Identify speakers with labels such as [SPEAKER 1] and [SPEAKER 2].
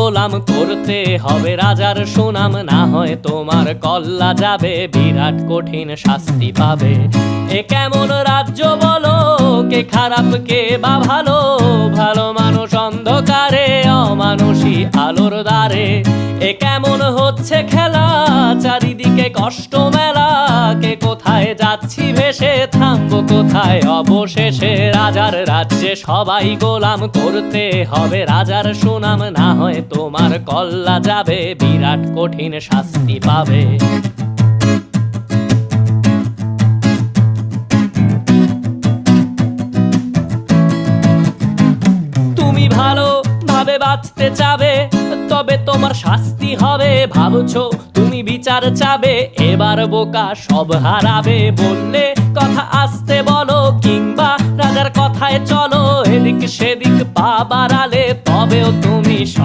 [SPEAKER 1] গোলাম করতে হবে রাজার সুনাম, না হয় তোমার কল্লা যাবে, বিরাট কঠিন শাস্তি পাবে। এ কেমন রাজ্য বলো, কে খারাপ কে বা ভালো, ভালো মানুষ অন্ধকারে, অমানুষী আলোর দ্বারে। এ কেমন হচ্ছে খেলা, চারিদিকে কষ্ট মেলা, কে কোথায় যাচ্ছি ভেসে, থামবো কোথায় অবশেষে। রাজার রাজ্যে সবাই গোলাম করতে হবে রাজার সুনাম, না হয় তোমার কল্লা যাবে, বিরাট কঠিন শাস্তি পাবে। তুমি ভালো ভাবে বাঁচতে চাবে, তবে তোমার শাস্তি হবে। ভাবছো তুমি বিচার চাবে, এবার বোকা সব হারাবে। বললে কথা আস্তে বলো, কিংবা রাজার কথায় চলো, এদিক সেদিক পা বাড়ালে তবেও তুমি